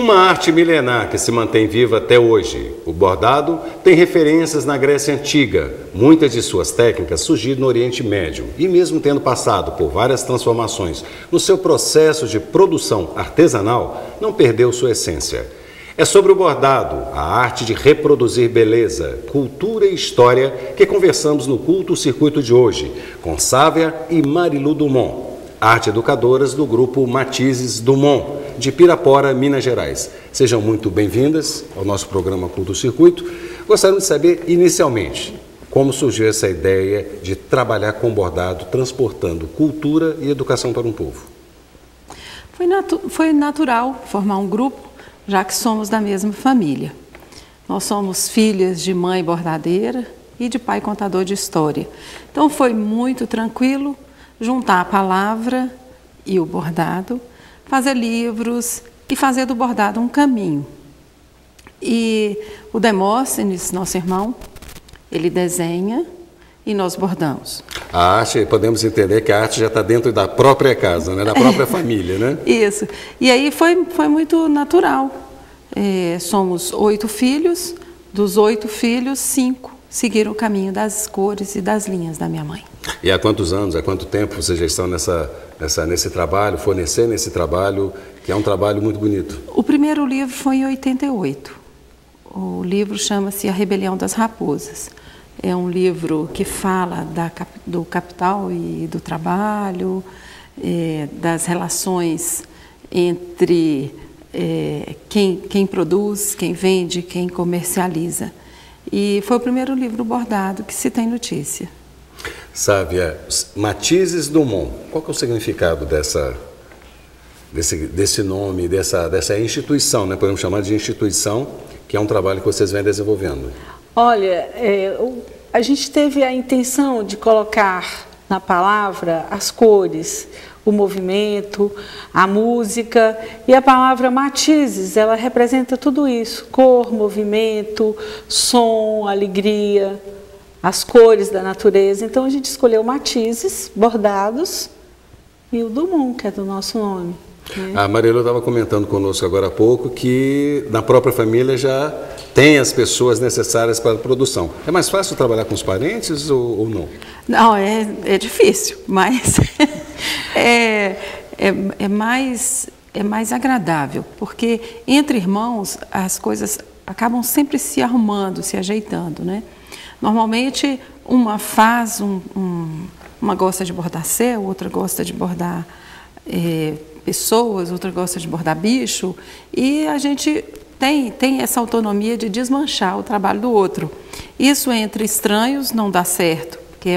Uma arte milenar que se mantém viva até hoje. O bordado tem referências na Grécia Antiga. Muitas de suas técnicas surgiram no Oriente Médio e mesmo tendo passado por várias transformações no seu processo de produção artesanal, não perdeu sua essência. É sobre o bordado, a arte de reproduzir beleza, cultura e história que conversamos no Culto Circuito de hoje, com Sávia e Marilu Dumont, arte educadoras do grupo Matizes Dumont, de Pirapora, Minas Gerais. Sejam muito bem-vindas ao nosso programa Culto Circuito. Gostaríamos de saber, inicialmente, como surgiu essa ideia de trabalhar com bordado, transportando cultura e educação para um povo. Foi natural formar um grupo, já que somos da mesma família. Nós somos filhas de mãe bordadeira e de pai contador de história. Então foi muito tranquilo juntar a palavra e o bordado, fazer livros e fazer do bordado um caminho. E o Demóstenes, nosso irmão, ele desenha e nós bordamos. A arte, podemos entender que a arte já está dentro da própria casa, né? Da própria família, né? Isso. E aí foi muito natural. Somos 8 filhos, dos 8 filhos, 5 seguiram o caminho das cores e das linhas da minha mãe. E há quantos anos, há quanto tempo vocês já estão nesse trabalho, fornecendo esse trabalho, que é um trabalho muito bonito? O primeiro livro foi em 88. O livro chama-se A Rebelião das Raposas. É um livro que fala do capital e do trabalho, das relações entre quem produz, quem vende, quem comercializa. E foi o primeiro livro bordado que se tem notícia. Sávia, Matizes Dumont, qual que é o significado desse nome, dessa instituição, né? Podemos chamar de instituição, que é um trabalho que vocês vêm desenvolvendo? Olha, a gente teve a intenção de colocar na palavra as cores, o movimento, a música, e a palavra matizes, ela representa tudo isso: cor, movimento, som, alegria, as cores da natureza. Então a gente escolheu matizes, bordados, e o Dumont, que é do nosso nome. A Marilu estava comentando conosco agora há pouco que na própria família já tem as pessoas necessárias para a produção. É mais fácil trabalhar com os parentes ou não? Não, é difícil, mas é mais agradável, porque entre irmãos as coisas acabam sempre se arrumando, se ajeitando, né? Normalmente uma faz, uma gosta de bordar céu, outra gosta de bordar pessoas, outra gosta de bordar bicho, e a gente tem essa autonomia de desmanchar o trabalho do outro. Isso entre estranhos não dá certo, porque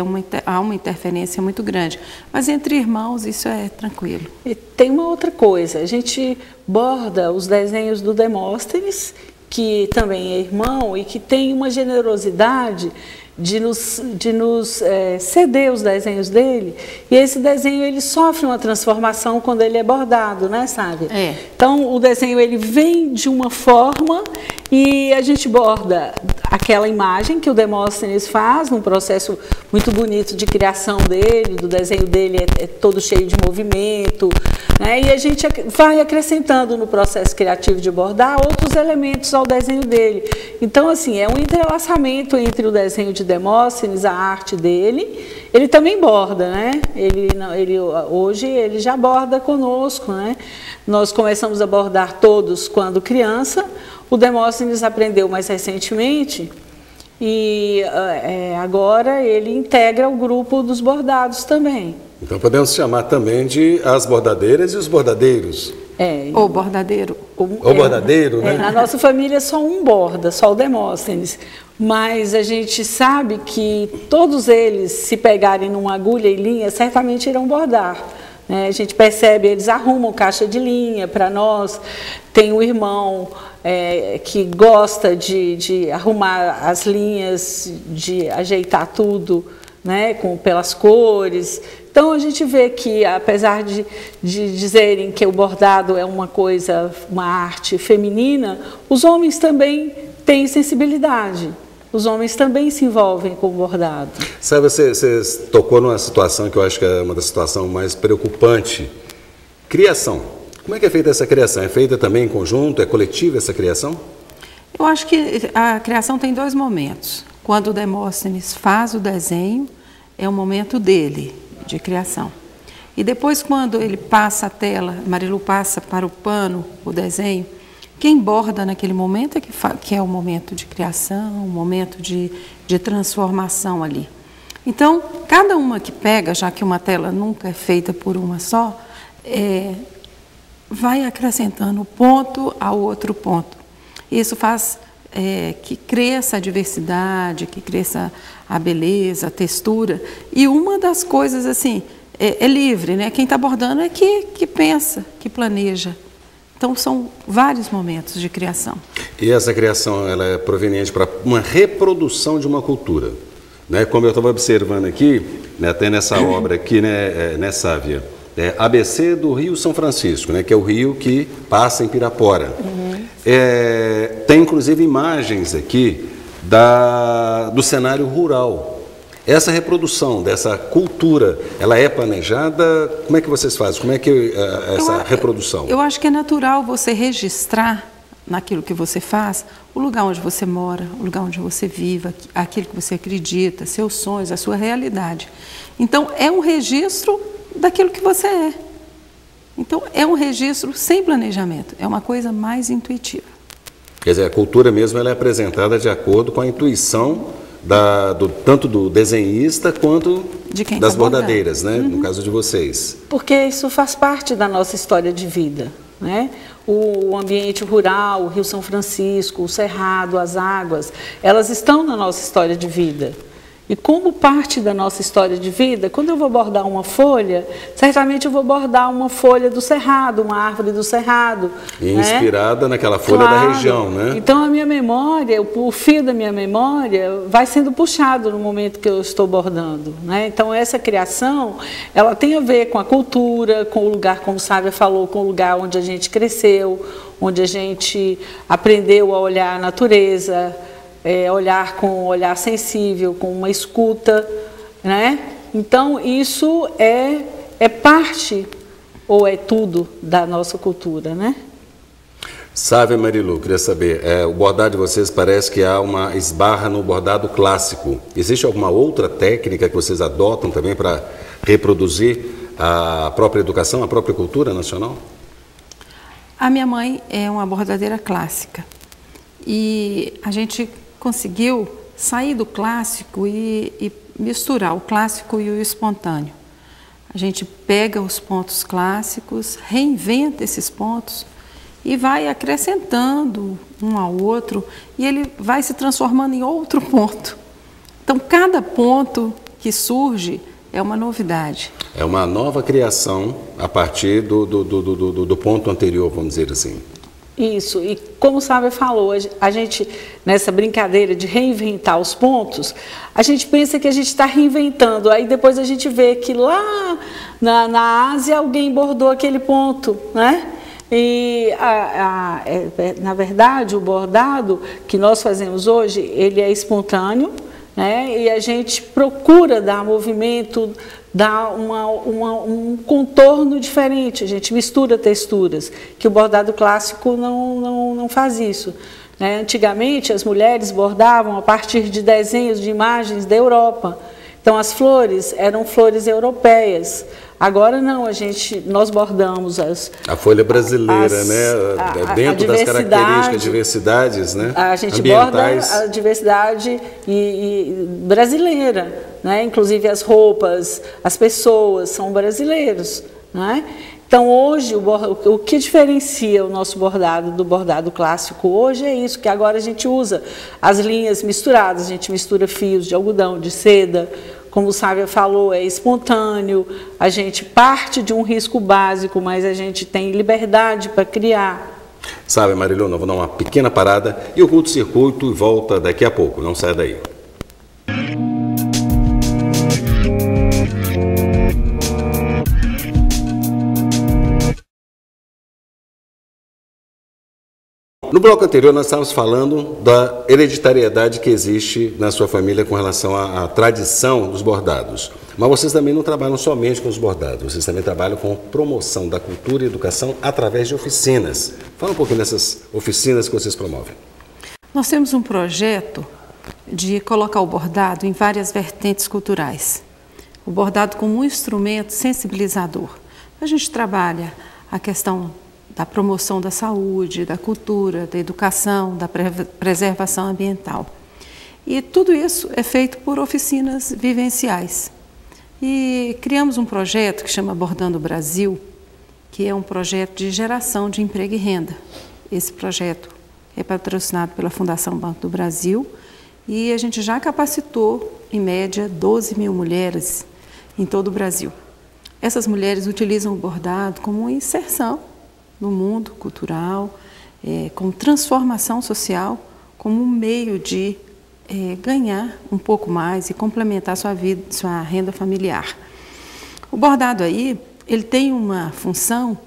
há uma interferência muito grande, mas entre irmãos isso é tranquilo. E tem uma outra coisa, a gente borda os desenhos do Demóstenes, que também é irmão e que tem uma generosidade de nos ceder os desenhos dele, e esse desenho ele sofre uma transformação quando ele é bordado, né, sabe? Então o desenho ele vem de uma forma e a gente borda aquela imagem que o Demóstenes faz, num processo muito bonito de criação dele, do desenho dele é todo cheio de movimento, né? E a gente vai acrescentando no processo criativo de bordar outros elementos ao desenho dele. Então, assim, é um entrelaçamento entre o desenho de Demóstenes, a arte dele. Ele também borda, né? Hoje ele já borda conosco, né? Nós começamos a bordar todos quando criança. O Demóstenes aprendeu mais recentemente e agora ele integra o grupo dos bordados também. Então podemos chamar também de as bordadeiras e os bordadeiros. Ou bordadeiro. Ou bordadeiro, né? Na nossa família só um borda, só o Demóstenes. Mas a gente sabe que todos eles, se pegarem numa agulha e linha, certamente irão bordar. A gente percebe, eles arrumam caixa de linha para nós. Tem um irmão que gosta de arrumar as linhas, de ajeitar tudo, né, pelas cores. Então a gente vê que, apesar de dizerem que o bordado é uma arte feminina, os homens também têm sensibilidade. Os homens também se envolvem com o bordado. Sabe, você tocou numa situação que eu acho que é uma das situações mais preocupantes. Criação. Como é que é feita essa criação? É feita também em conjunto? É coletiva essa criação? Eu acho que a criação tem dois momentos. Quando o Demóstenes faz o desenho, é o momento dele, de criação. E depois, quando ele passa a tela, Marilu passa para o pano o desenho, quem borda naquele momento que é o momento de criação, o momento de transformação ali. Então, cada uma que pega, já que uma tela nunca é feita por uma só, vai acrescentando ponto a outro ponto. Isso faz que cresça a diversidade, que cresça a beleza, a textura. E uma das coisas, assim, é livre, né? Quem está bordando é que pensa, que planeja. Então, são vários momentos de criação. E essa criação, ela é proveniente para uma reprodução de uma cultura, né? Como eu estava observando aqui, né, até nessa obra aqui, né, Sávia, ABC do Rio São Francisco, né, que é o rio que passa em Pirapora. Tem, inclusive, imagens aqui do cenário rural. Essa reprodução dessa cultura, ela é planejada? Como é que vocês fazem? Como é que essa reprodução? Eu acho que é natural você registrar naquilo que você faz o lugar onde você mora, o lugar onde você vive, aquilo que você acredita, seus sonhos, a sua realidade. Então, é um registro daquilo que você é. Então, é um registro sem planejamento, é uma coisa mais intuitiva. Quer dizer, a cultura mesmo ela é apresentada de acordo com a intuição tanto do desenhista quanto das bordadeiras, né? No caso de vocês. Porque isso faz parte da nossa história de vida, né? O ambiente rural, o Rio São Francisco, o cerrado, as águas, elas estão na nossa história de vida. E como parte da nossa história de vida, quando eu vou bordar uma folha, certamente eu vou bordar uma folha do cerrado, uma árvore do cerrado. E inspirada naquela folha da região, né? Então a minha memória, o fio da minha memória vai sendo puxado no momento que eu estou bordando, né? Então essa criação, ela tem a ver com a cultura, com o lugar, como Sávia falou, com o lugar onde a gente cresceu, onde a gente aprendeu a olhar a natureza, olhar com um olhar sensível, com uma escuta, né? Então, isso é parte, ou é tudo, da nossa cultura, né? Sávia, Marilu, queria saber, o bordado de vocês parece que há uma esbarra no bordado clássico. Existe alguma outra técnica que vocês adotam também para reproduzir a própria educação, a própria cultura nacional? A minha mãe é uma bordadeira clássica e a gente conseguiu sair do clássico e misturar o clássico e o espontâneo. A gente pega os pontos clássicos, reinventa esses pontos e vai acrescentando um ao outro e ele vai se transformando em outro ponto. Então, cada ponto que surge é uma novidade. É uma nova criação a partir do ponto anterior, vamos dizer assim. Isso, e como o Sávia falou, a gente, nessa brincadeira de reinventar os pontos, a gente pensa que a gente está reinventando, aí depois a gente vê que lá na Ásia alguém bordou aquele ponto, né? E, na verdade, o bordado que nós fazemos hoje, ele é espontâneo, né? E a gente procura dar movimento, dar um contorno diferente, a gente mistura texturas, que o bordado clássico não faz isso, né? Antigamente, as mulheres bordavam a partir de desenhos, de imagens da Europa. Então, as flores eram flores europeias. Agora não, nós bordamos a folha brasileira, né? Dentro das características, diversidades, né? A gente ambientais. Borda a diversidade brasileira, né? Inclusive as roupas, as pessoas são brasileiros, né? Então hoje o que diferencia o nosso bordado do bordado clássico hoje é isso, que agora a gente usa as linhas misturadas, a gente mistura fios de algodão, de seda. Como o Sávia falou, é espontâneo, a gente parte de um risco básico, mas a gente tem liberdade para criar. Sávia, Marilu, nós vamos dar uma pequena parada e o curto-circuito volta daqui a pouco, não saia daí. No bloco anterior, nós estávamos falando da hereditariedade que existe na sua família com relação à tradição dos bordados. Mas vocês também não trabalham somente com os bordados, vocês também trabalham com promoção da cultura e educação através de oficinas. Fala um pouquinho dessas oficinas que vocês promovem. Nós temos um projeto de colocar o bordado em várias vertentes culturais. O bordado como um instrumento sensibilizador. A gente trabalha a questão da promoção da saúde, da cultura, da educação, da preservação ambiental. E tudo isso é feito por oficinas vivenciais. E criamos um projeto que chama Bordando Brasil, que é um projeto de geração de emprego e renda. Esse projeto é patrocinado pela Fundação Banco do Brasil e a gente já capacitou, em média, 12 mil mulheres em todo o Brasil. Essas mulheres utilizam o bordado como uma inserção no mundo cultural, como transformação social, como um meio de ganhar um pouco mais e complementar sua vida, sua renda familiar. O bordado aí, ele tem uma função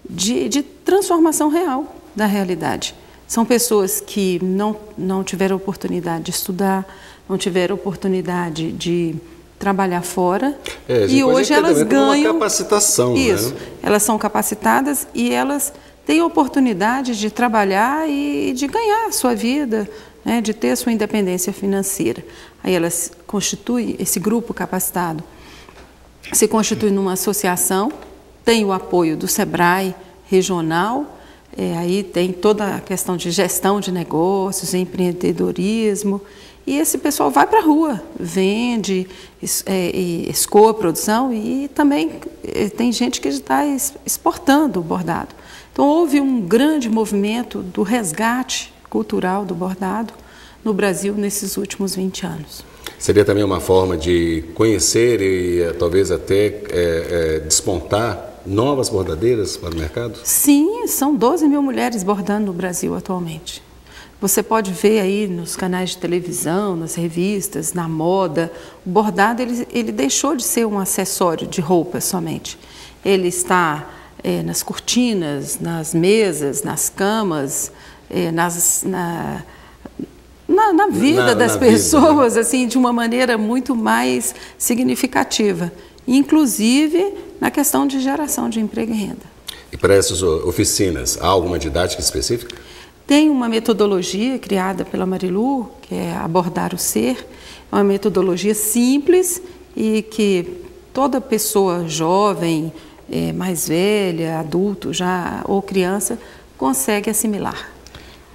de transformação real da realidade. São pessoas que não tiveram oportunidade de estudar, não tiveram oportunidade de trabalhar fora e hoje elas ganham uma capacitação. Isso, né? Elas são capacitadas e elas têm a oportunidade de trabalhar e de ganhar a sua vida, né, de ter a sua independência financeira. Aí elas constituem, esse grupo capacitado se constitui numa associação, tem o apoio do SEBRAE regional, aí tem toda a questão de gestão de negócios, empreendedorismo, e esse pessoal vai para a rua, vende, escoa a produção e também tem gente que está exportando o bordado. Então houve um grande movimento do resgate cultural do bordado no Brasil nesses últimos 20 anos. Seria também uma forma de conhecer e talvez até despontar novas bordadeiras para o mercado? Sim, são 12 mil mulheres bordando no Brasil atualmente. Você pode ver aí nos canais de televisão, nas revistas, na moda, o bordado ele deixou de ser um acessório de roupa somente. Ele está nas cortinas, nas mesas, nas camas, na vida das pessoas, assim, de uma maneira muito mais significativa, inclusive na questão de geração de emprego e renda. E para essas oficinas, há alguma didática específica? Tem uma metodologia criada pela Marilu, que é Abordar o Ser, é uma metodologia simples e que toda pessoa jovem, mais velha, adulto já ou criança, consegue assimilar.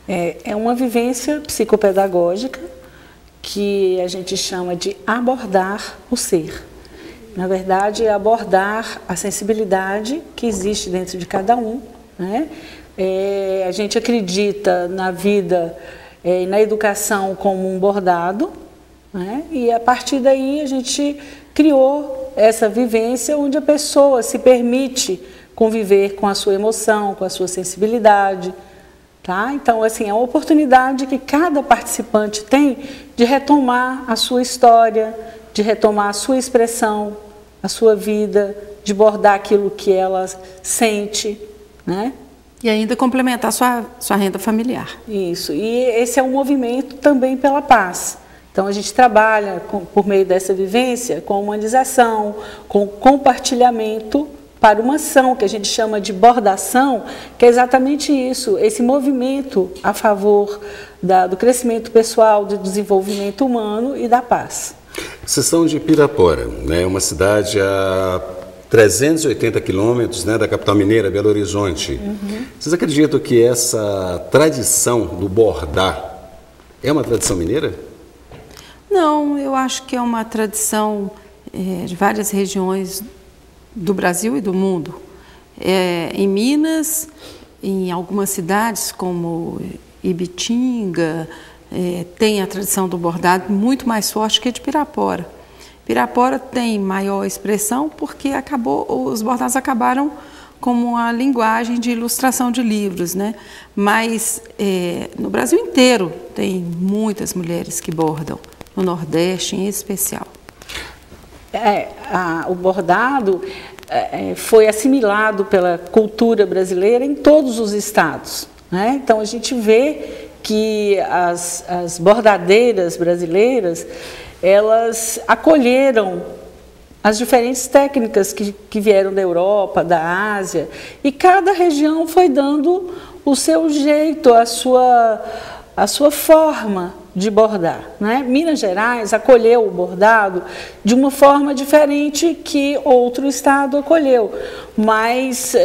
É uma vivência psicopedagógica que a gente chama de abordar o ser. Na verdade, é abordar a sensibilidade que existe dentro de cada um, né? A gente acredita na vida e na educação como um bordado, né? E a partir daí a gente criou essa vivência onde a pessoa se permite conviver com a sua emoção, com a sua sensibilidade. Tá? Então, assim, é uma oportunidade que cada participante tem de retomar a sua história, de retomar a sua expressão, a sua vida, de bordar aquilo que ela sente, né? E ainda complementar sua renda familiar. Isso, e esse é um movimento também pela paz. Então, a gente trabalha por meio dessa vivência com humanização, com compartilhamento para uma ação que a gente chama de bordação, que é exatamente isso, esse movimento a favor do crescimento pessoal, do desenvolvimento humano e da paz. Vocês são de Pirapora, né? Uma cidade a 380 quilômetros, né, da capital mineira, Belo Horizonte. Uhum. Vocês acreditam que essa tradição do bordar é uma tradição mineira? Não, eu acho que é uma tradição de várias regiões do Brasil e do mundo. Em Minas, em algumas cidades como Ibitinga, tem a tradição do bordado muito mais forte que a de Pirapora. Pirapora tem maior expressão porque os bordados acabaram como uma linguagem de ilustração de livros, né? Mas no Brasil inteiro tem muitas mulheres que bordam, no Nordeste em especial. O bordado foi assimilado pela cultura brasileira em todos os estados. né? Então a gente vê que as bordadeiras brasileiras, elas acolheram as diferentes técnicas que vieram da Europa, da Ásia, e cada região foi dando o seu jeito, a sua forma de bordar, né? Minas Gerais acolheu o bordado de uma forma diferente que outro estado acolheu, mas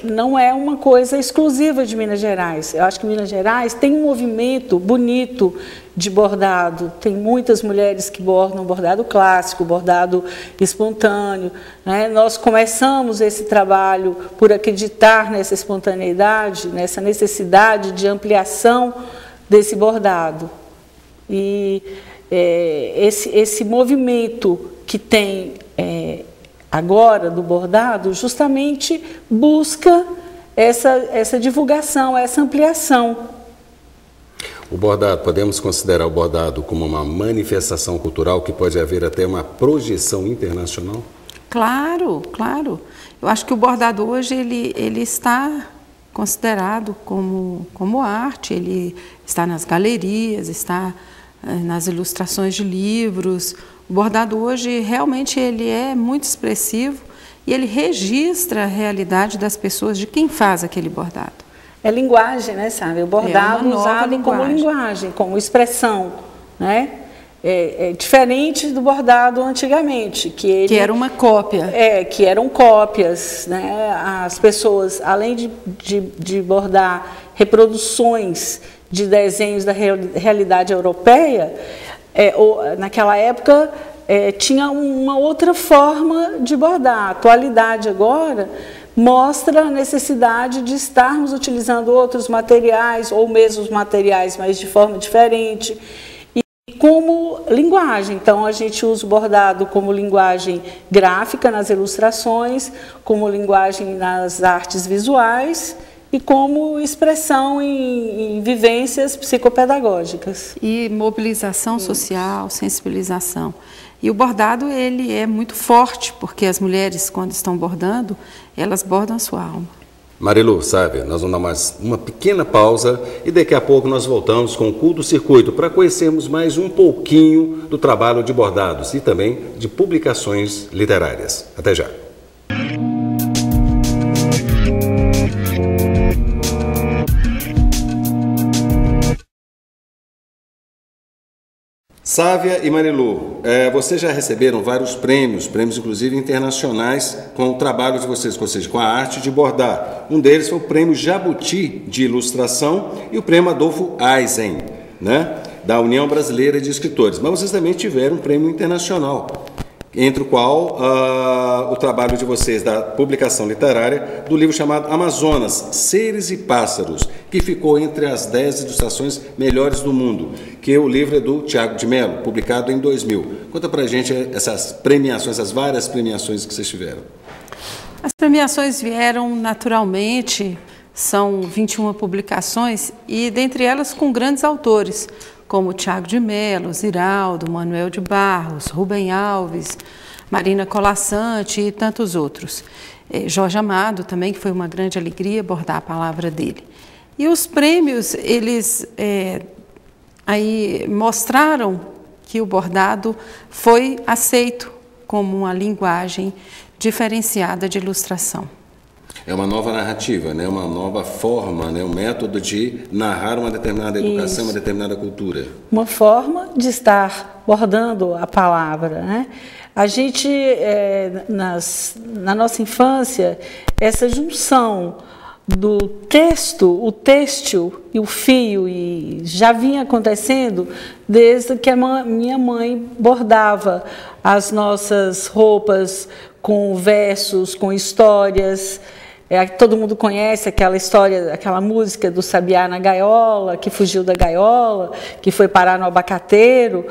não é uma coisa exclusiva de Minas Gerais. Eu acho que Minas Gerais tem um movimento bonito de bordado, tem muitas mulheres que bordam bordado clássico, bordado espontâneo, né? Nós começamos esse trabalho por acreditar nessa espontaneidade, nessa necessidade de ampliação desse bordado. E esse movimento que tem agora do bordado justamente busca essa divulgação, essa ampliação. O bordado, podemos considerar o bordado como uma manifestação cultural que pode haver até uma projeção internacional? Claro, claro. Eu acho que o bordado hoje ele está considerado como arte, ele está nas galerias, está nas ilustrações de livros. O bordado hoje realmente ele é muito expressivo e ele registra a realidade das pessoas, de quem faz aquele bordado. É linguagem, né, sabe? O bordado usado como linguagem, como expressão, né? É diferente do bordado antigamente, que era uma cópia. Que eram cópias, né? As pessoas, além de bordar reproduções de desenhos da realidade europeia, naquela época tinha uma outra forma de bordar. A atualidade agora mostra a necessidade de estarmos utilizando outros materiais, ou mesmo os materiais, mas de forma diferente. Como linguagem, então a gente usa o bordado como linguagem gráfica nas ilustrações, como linguagem nas artes visuais e como expressão em vivências psicopedagógicas. E mobilização social, sensibilização. E o bordado ele é muito forte, porque as mulheres, quando estão bordando, elas bordam a sua alma. Marilu, sabe, nós vamos dar mais uma pequena pausa e daqui a pouco nós voltamos com o Curto Circuito para conhecermos mais um pouquinho do trabalho de bordados e também de publicações literárias. Até já. Sávia e Marilu, vocês já receberam vários prêmios inclusive internacionais com o trabalho de vocês, ou seja, com a arte de bordar. Um deles foi o Prêmio Jabuti de Ilustração e o Prêmio Adolfo Eisen, né, da União Brasileira de Escritores. Mas vocês também tiveram um prêmio internacional, entre o qual o trabalho de vocês da publicação literária do livro chamado Amazonas, Seres e Pássaros, que ficou entre as 10 ilustrações melhores do mundo, que o livro é do Tiago de Mello, publicado em 2000. Conta pra gente essas premiações, essas várias premiações que vocês tiveram. As premiações vieram naturalmente, são 21 publicações e dentre elas com grandes autores, como Tiago de Mello, Ziraldo, Manuel de Barros, Rubem Alves, Marina Colassante e tantos outros. Jorge Amado também, que foi uma grande alegria bordar a palavra dele. E os prêmios, eles aí mostraram que o bordado foi aceito como uma linguagem diferenciada de ilustração. É uma nova narrativa, né? Uma nova forma, né? Um método de narrar uma determinada educação, uma determinada cultura. Uma forma de estar bordando a palavra, né? A gente, na nossa infância, essa junção do texto, o têxtil e o fio, e já vinha acontecendo desde que a minha mãe bordava as nossas roupas com versos, com histórias. Todo mundo conhece aquela história, aquela música do Sabiá na gaiola, que fugiu da gaiola, que foi parar no abacateiro.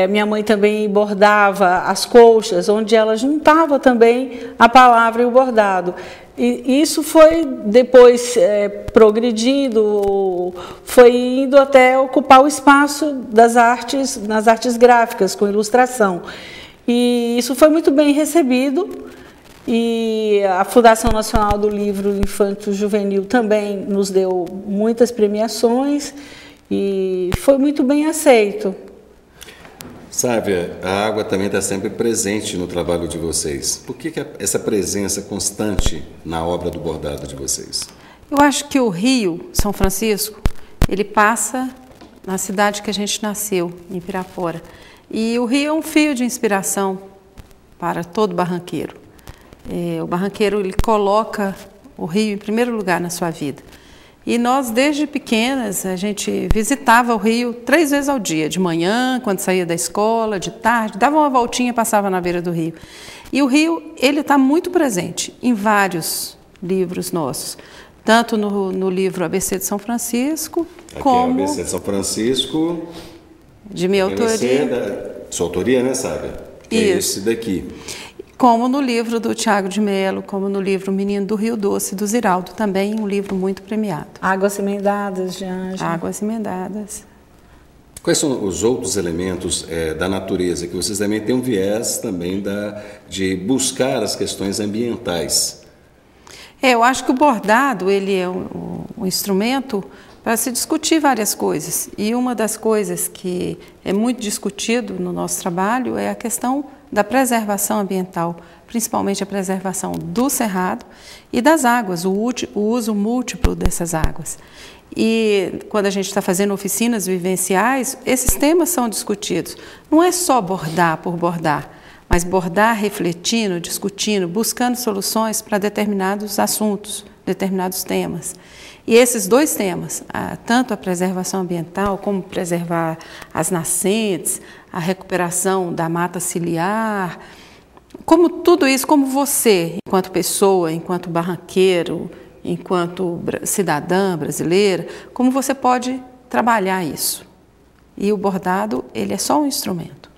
Minha mãe também bordava as colchas, onde ela juntava também a palavra e o bordado. E isso foi depois progredindo, foi indo até ocupar o espaço das artes, nas artes gráficas, com ilustração. E isso foi muito bem recebido. E a Fundação Nacional do Livro Infanto Juvenil também nos deu muitas premiações e foi muito bem aceito. Sávia, a água também está sempre presente no trabalho de vocês. Por que essa presença constante na obra do bordado de vocês? Eu acho que o Rio São Francisco, ele passa na cidade que a gente nasceu, em Pirapora. E o rio é um fio de inspiração para todo barranqueiro. O barranqueiro, ele coloca o rio em primeiro lugar na sua vida. E nós, desde pequenas, a gente visitava o rio 3 vezes ao dia, de manhã, quando saía da escola, de tarde, dava uma voltinha e passava na beira do rio. E o rio, ele está muito presente em vários livros nossos, tanto no livro ABC de São Francisco, aqui como... é o ABC de São Francisco, de minha autoria. Sua autoria, né, Sávia? Que é esse daqui. Como no livro do Tiago de Melo, como no livro Menino do Rio Doce, do Ziraldo, também um livro muito premiado. Águas Emendadas, de Ângela. Águas Emendadas. Quais são os outros elementos da natureza, que vocês também têm um viés também de buscar as questões ambientais? Eu acho que o bordado, ele é um instrumento para se discutir várias coisas. E uma das coisas que é muito discutido no nosso trabalho é a questão da preservação ambiental, principalmente a preservação do cerrado e das águas, o uso múltiplo dessas águas. E quando a gente está fazendo oficinas vivenciais, esses temas são discutidos. Não é só bordar por bordar, mas bordar refletindo, discutindo, buscando soluções para determinados assuntos, determinados temas. E esses 2 temas, tanto a preservação ambiental, como preservar as nascentes, a recuperação da mata ciliar, como tudo isso, como você, enquanto pessoa, enquanto barranqueiro, enquanto cidadã brasileira, como você pode trabalhar isso. E o bordado, ele é só um instrumento.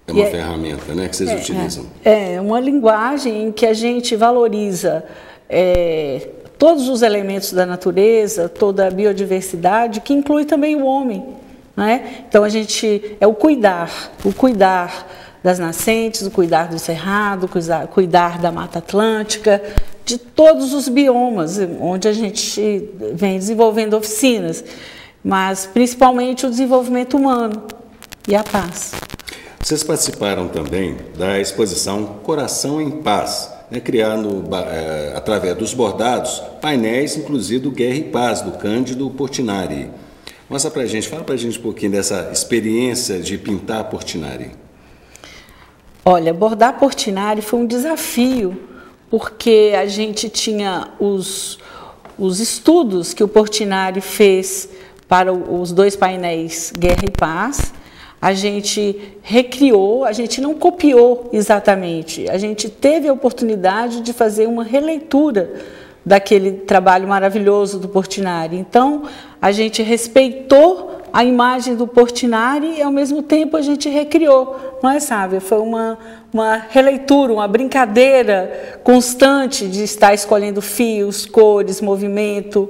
É uma ferramenta, né, que vocês utilizam. É uma linguagem em que a gente valoriza todos os elementos da natureza, toda a biodiversidade, que inclui também o homem. Né? Então, a gente o cuidar das nascentes, o cuidar do cerrado, cuidar da Mata Atlântica, de todos os biomas, onde a gente vem desenvolvendo oficinas, mas principalmente o desenvolvimento humano e a paz. Vocês participaram também da exposição Coração em Paz, criando, através dos bordados, painéis, inclusive do Guerra e Paz, do Cândido Portinari. Mostra pra gente, fala pra gente um pouquinho dessa experiência de pintar Portinari. Olha, bordar Portinari foi um desafio, porque a gente tinha os estudos que o Portinari fez para os 2 painéis Guerra e Paz. A gente recriou, a gente não copiou exatamente, a gente teve a oportunidade de fazer uma releitura daquele trabalho maravilhoso do Portinari. Então, a gente respeitou a imagem do Portinari e, ao mesmo tempo, a gente recriou. Não é, Sávia? Foi uma releitura, uma brincadeira constante de estar escolhendo fios, cores, movimento.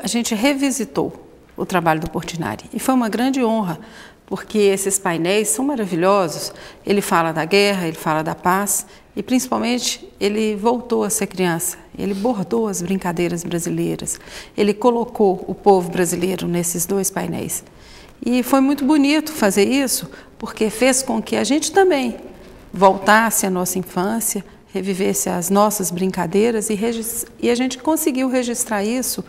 A gente revisitou o trabalho do Portinari e foi uma grande honra, porque esses painéis são maravilhosos. Ele fala da guerra, ele fala da paz e, principalmente, ele voltou a ser criança. Ele bordou as brincadeiras brasileiras. Ele colocou o povo brasileiro nesses 2 painéis. E foi muito bonito fazer isso, porque fez com que a gente também voltasse à nossa infância, revivesse as nossas brincadeiras e a gente conseguiu registrar isso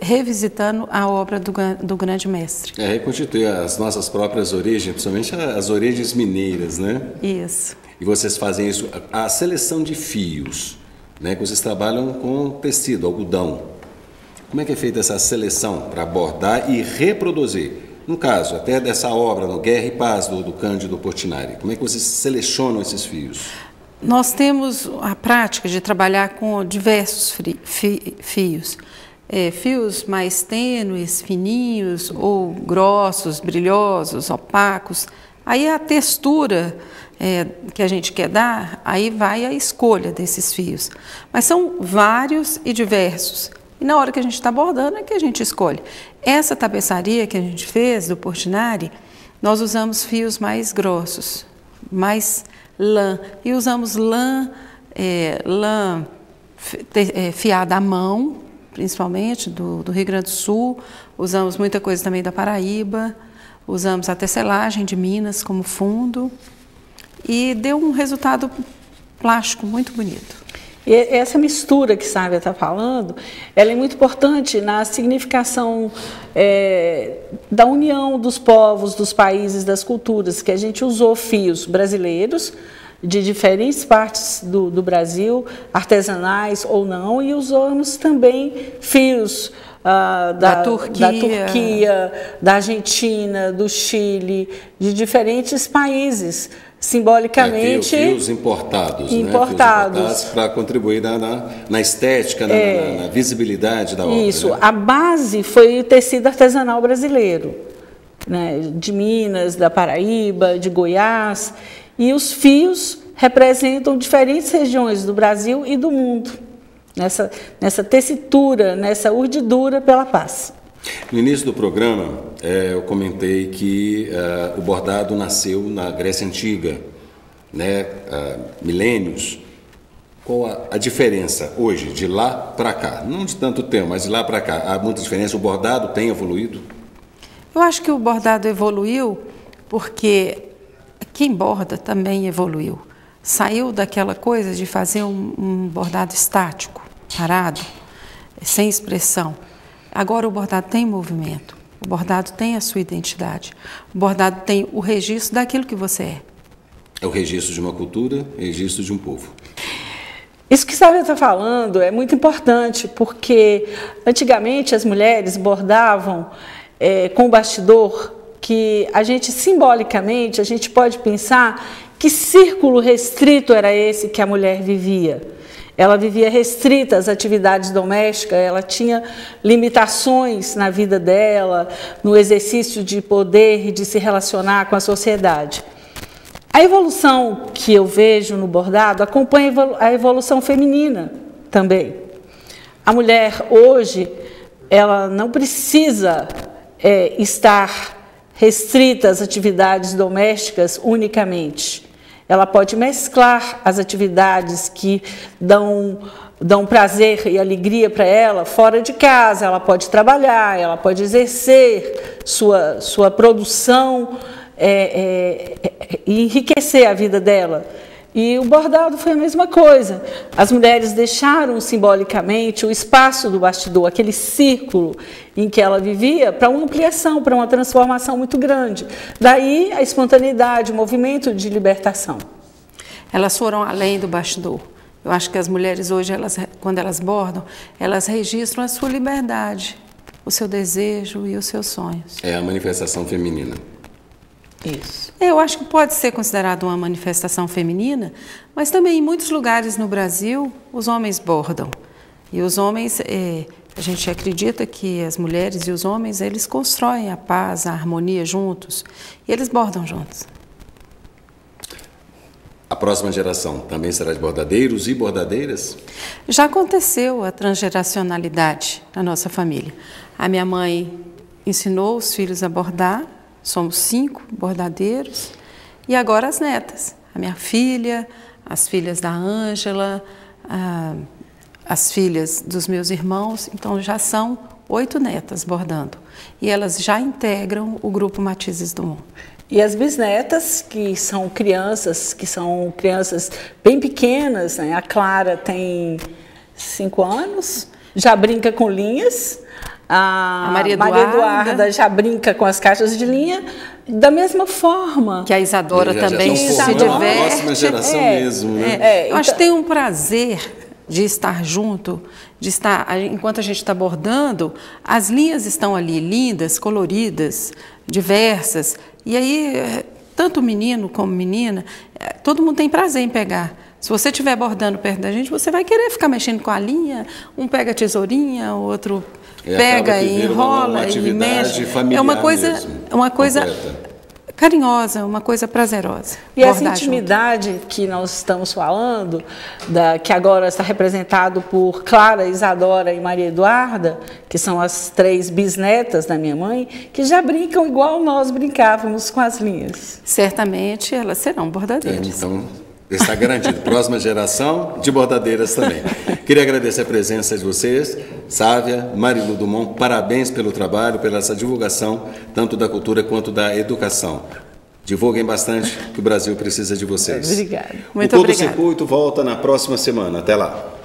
revisitando a obra do grande mestre. Reconstituir as nossas próprias origens, principalmente as origens mineiras, né? Isso. E vocês fazem isso, a seleção de fios, né? Que vocês trabalham com tecido, algodão. Como é que é feita essa seleção para bordar e reproduzir? No caso, até dessa obra, no Guerra e Paz, do Cândido Portinari, como é que vocês selecionam esses fios? Nós temos a prática de trabalhar com diversos fios. Fios mais tênues, fininhos, ou grossos, brilhosos, opacos. Aí a textura que a gente quer dar, aí vai a escolha desses fios. Mas são vários e diversos. E na hora que a gente está bordando é que a gente escolhe. Essa tapeçaria que a gente fez do Portinari, nós usamos fios mais grossos, mais lã. E usamos lã fiada à mão, principalmente do Rio Grande do Sul. Usamos muita coisa também da Paraíba. Usamos a tecelagem de Minas como fundo. E deu um resultado plástico muito bonito. E essa mistura que Sávia está falando, ela é muito importante na significação da união dos povos, dos países, das culturas, que a gente usou fios brasileiros de diferentes partes do Brasil, artesanais ou não, e usamos também fios da Turquia, da Argentina, do Chile, de diferentes países. Simbolicamente fios importados, importados para contribuir na estética, na visibilidade da obra. Isso, a base foi o tecido artesanal brasileiro, né, de Minas, da Paraíba, de Goiás, e os fios representam diferentes regiões do Brasil e do mundo, nessa tessitura, nessa urdidura pela paz. No início do programa, eu comentei que o bordado nasceu na Grécia Antiga, né, milênios. Qual a diferença hoje, de lá para cá? Não de tanto tempo, mas de lá para cá. Há muita diferença? O bordado tem evoluído? Eu acho que o bordado evoluiu porque quem borda também evoluiu. Saiu daquela coisa de fazer um bordado estático, parado, sem expressão. Agora o bordado tem movimento, o bordado tem a sua identidade, o bordado tem o registro daquilo que você é. É o registro de uma cultura, o registro de um povo. Isso que Sávia está falando é muito importante, porque antigamente as mulheres bordavam com o bastidor, que a gente simbolicamente, a gente pode pensar que círculo restrito era esse que a mulher vivia. Ela vivia restrita às atividades domésticas, ela tinha limitações na vida dela, no exercício de poder e de se relacionar com a sociedade. A evolução que eu vejo no bordado acompanha a evolução feminina também. A mulher hoje, ela não precisa estar restrita às atividades domésticas unicamente. Ela pode mesclar as atividades que dão prazer e alegria para ela fora de casa. Ela pode trabalhar, ela pode exercer sua produção e enriquecer a vida dela. E o bordado foi a mesma coisa. As mulheres deixaram simbolicamente o espaço do bastidor, aquele círculo em que ela vivia, para uma ampliação, para uma transformação muito grande. Daí a espontaneidade, o movimento de libertação. Elas foram além do bastidor. Eu acho que as mulheres hoje, quando elas bordam, elas registram a sua liberdade, o seu desejo e os seus sonhos. É a manifestação feminina. Isso. Eu acho que pode ser considerado uma manifestação feminina, mas também em muitos lugares no Brasil os homens bordam. E os homens, a gente acredita que as mulheres e os homens, eles constroem a paz, a harmonia juntos, e eles bordam juntos. A próxima geração também será de bordadeiros e bordadeiras? Já aconteceu a transgeracionalidade na nossa família. A minha mãe ensinou os filhos a bordar, somos 5 bordadeiros, e agora as netas. A minha filha, as filhas da Ângela, as filhas dos meus irmãos, então já são 8 netas bordando. E elas já integram o grupo Matizes do Mundo. E as bisnetas, que são crianças bem pequenas, né? A Clara tem 5 anos, já brinca com linhas. A Maria Eduarda já brinca com as caixas de linha, da mesma forma. Que a Isadora também se diverte. A próxima geração mesmo, né? Eu acho que tem um prazer de estar junto, de estar, enquanto a gente está bordando, as linhas estão ali lindas, coloridas, diversas, e aí, tanto menino como menina, todo mundo tem prazer em pegar. Se você estiver bordando perto da gente, você vai querer ficar mexendo com a linha, um pega a tesourinha, o outro pega e enrola e mexe. É uma coisa carinhosa, uma coisa prazerosa. E essa intimidade junto que nós estamos falando, que agora está representado por Clara, Isadora e Maria Eduarda, que são as 3 bisnetas da minha mãe, que já brincam igual nós brincávamos com as linhas. Certamente elas serão bordadeiras. Então, Está garantido. Próxima geração de bordadeiras também. Queria agradecer a presença de vocês, Sávia, Marilu Dumont, parabéns pelo trabalho, pela essa divulgação, tanto da cultura quanto da educação. Divulguem bastante, que o Brasil precisa de vocês. Obrigada. Muito obrigado. O obrigada. Todo Circuito volta na próxima semana. Até lá.